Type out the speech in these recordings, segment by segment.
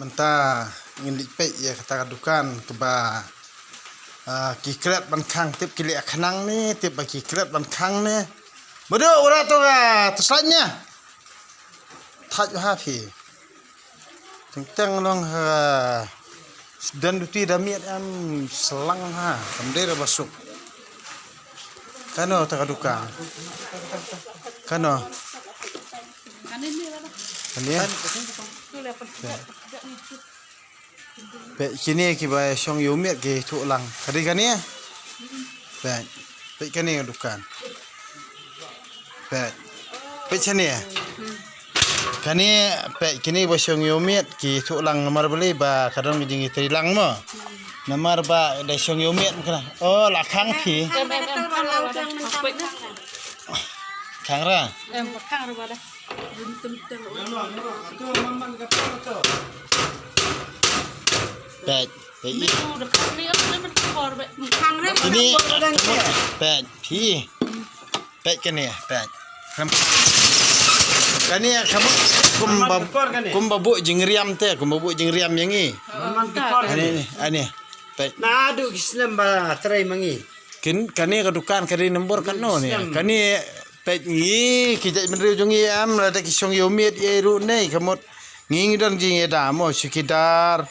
menta ngindik pe ya kata dukan keba kikret bankang tip kili akhnang ni tip ba kikret bankang ni bodo ora to ga terusnya thaj ha phi teng long dan duti damiat am selang ha kamder basuk kano ta dukan kano ini pe kini ki ba song yumiat ki thu lang kadi kani pe kani dukan pe chani kani pe kini ba song yumiat ki thu lang namar beli ba kadang jingi tri lang mo namar ba da song yumiat kana oh la khang phi khang ra khang ra ba da Pet, ini pet, pet kan ya, pet. Kan ya kamu kumbabu jengriam teh, kumbabu jengriam yang ini. Ani, pet. Nah, aduh kisnem ba try mangi. Kan ya kedukan kari nombor kan no ni. Kan ya pet ni kita meneri jungi am ada kisong yomit eru nei kamu nging dan jingi dah mo sekitar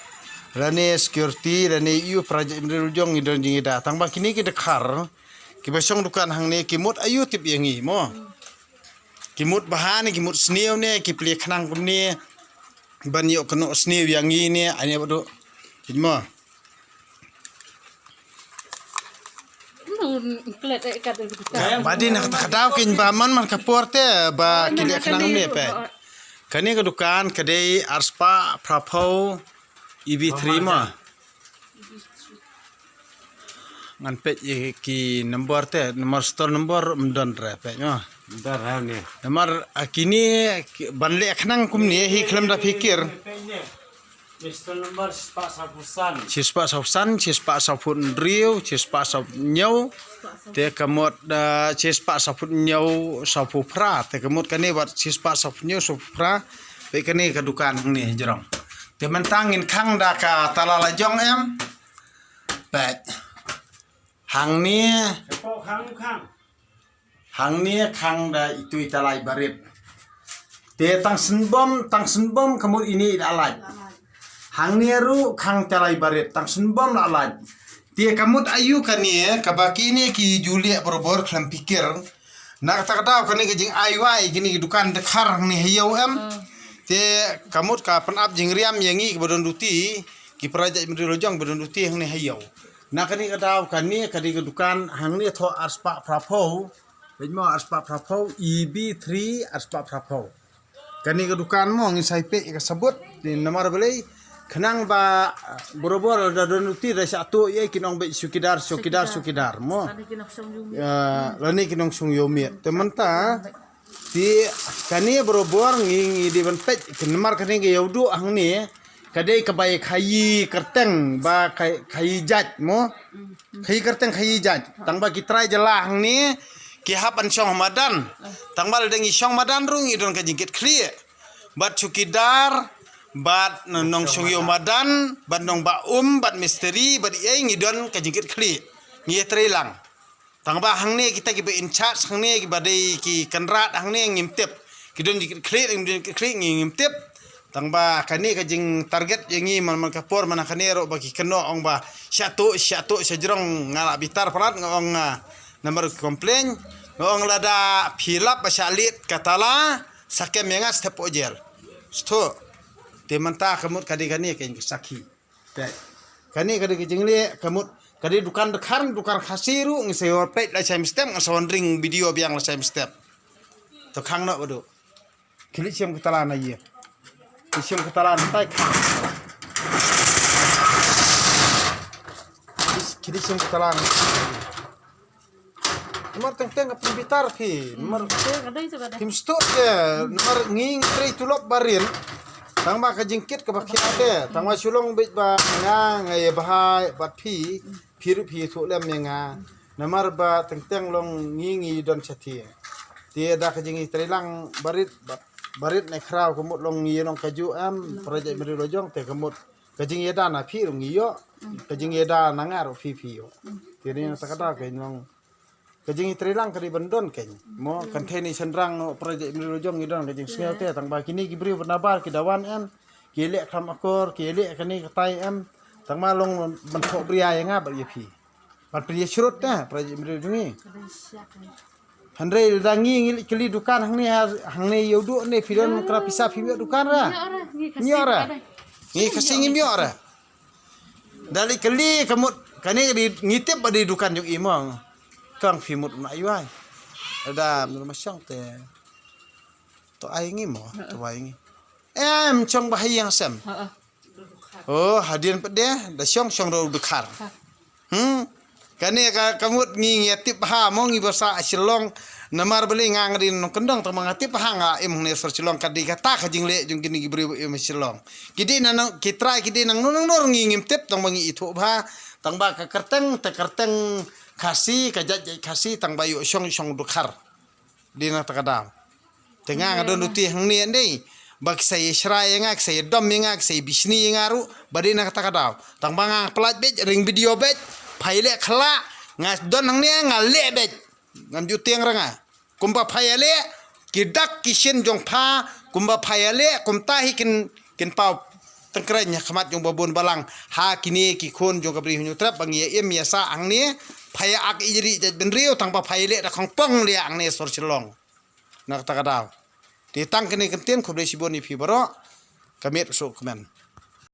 rane security rane iu praja meneri jong dan jingi dah tang ba kini kita khar kibasong dukan hang ni kimut ayu tip yangi mo kimut bahan kimut snew ne kipli khnang kun ni ban yo keno snew yangi ni ani bodo mo Badi nak kataw kin ba man kapor te ba kili khnang ni pe kani ka dukan kadai arspa prapo EV3 ma ngan pe ki number te nomor store number mdon re pe no Dar ha ni. nomor kini banle khnang kum ni hi khlam da fikir Mr. Number spa sabusan. cispa sapun riu cispa sap nyau te kamot cispa sapun nyau sapu pra te kamot kani bat cispa sap nyau sapu pra pe kani ka dukan hang ni jerong te mentangin khang da ka talala jong em pe hang ni khang da itu italai barip te tang senbom kamot ini alai hang ni ru khang talai baret tang senbom la laj tie kamut ayu kani kabaki ni ki julia borobor khlam pikir nak takda kani ke jing aiwai kini dukan dekhar ni hiyo em te kamut ka penap jing riam yangi bodon duti ki praja mri rojong bodon duti hang ni hiyo nak kani kada kani kadi ke dukan hang ni tho arspa prapo bejmo arspa prapo EB3 arspa prapo kani ke dukan mo ngi sai pe ka sebut di nomor belai kenang ba borobor da donuti da satu ye kinong be sukidar mo lani kinong sung yomi tementa ti kani borobor ngi di ban pej kenmar kani ge yodu hang ni kadai kabai khayi kerteng ba khayi jat mo khayi kerteng khayi jat tang ba kitrai jala hang ni ki hapan song madan tang bal dengi song madan rung idon ka jingkit khri bat sukidar bat nong sungyo madan bat nong ba bat misteri bat ye ngidon ka jingkit khli ngi trelang tang ba hang ne kita ki be in charge hang ne ki badai ki kanrat hang ne ngimtep kidon jingkit khli ngimtep tang ba kani ka jing target yengi man kapor mana khanero ba ki keno ong ba syatu sejrong ngala bitar parat ngong nomor komplain ngong lada philap ba salit katala sakem menga step ojel sto temanta kamut kadi kani kain sakhi kani kadi jingli kamut kadi dukan khasiru ngi seyor pe la sam step ngason ring video biang la sam step to khang no bodo kili siam ketalan aye siam ketalan tai khang kili siam ketalan nomor teng bitar phi nomor tim stok ya nomor nging tre tulop barin tang ba ka jingkit ka bakhi ade tang wa sulong bit ba nga ngai bahai bat phi thu lem nga namar ba teng long ngingi don chathi te da ka jingi trelang barit bat baritในคราวกมุดลงงี้ลงกระจุมประเจมริโรจงแต่กมุดกระจิงเยดานะพี่ลงงี้เยอะกระจิงเยดานางารพี่yoทีนี้ตะกะดาเกนลงกระจิงตรีลังกะdi bendon ken mo kan theni sendrangประเจมริโรจงงี้ดอนกระจิงเสียเตตังบากินี่กิบริวนาบาร์กิดาวันki le kham akor ki le kani katai tang ma long ban tho bria yang ba ye phi ban priya shrut ta praji mri dungi handre dangi ngil kili dukan hangni yodu ne filon kra pisa phimyo dukan ra nyora ngi khasi ngi myora dali kali kamut kani di ngitip ba di dukan juk imong kang phimut na yuai ada masyang te to ai ngi mo to ai ngi trong bahaya yang sem. Oh, hadirin pede, dah syong ro dukar. Kani kamu ngitip ha mo ngi bahasa Silong namar beli ngangrin kendang tang mangatip ha nga im ne sor Silong kadi kata kajing le jung kini gibri im Silong. Kidi nang kitrai kidi nang nor ngi ngimtip tang mangi itu ba tang ba ka kerteng te kerteng khasi kajat khasi tang bayu syong dukar. Dina takadam. Tengah ngadon uti hang ni ndai. Bak saya serai ngak saya dom ngak saya bisni ngaru badi nak kata kadau tang banga pelat bet ring video bet phaile khla ngas don hang ne ngale bet ngam ju tiang ranga kumba phaile kidak kishin jong pha kumba phaile kumta hi kin pau tangkranya khamat jong babon balang ha kini ki khon jong kabri hunyu trap bangi em ya sa ang ne phaya ak ijri ben riu tang pa phaile da khong pong le ang ne sor Silong nak kata kadau di tang kini kentien kubri siboni fi baro kamit so kemen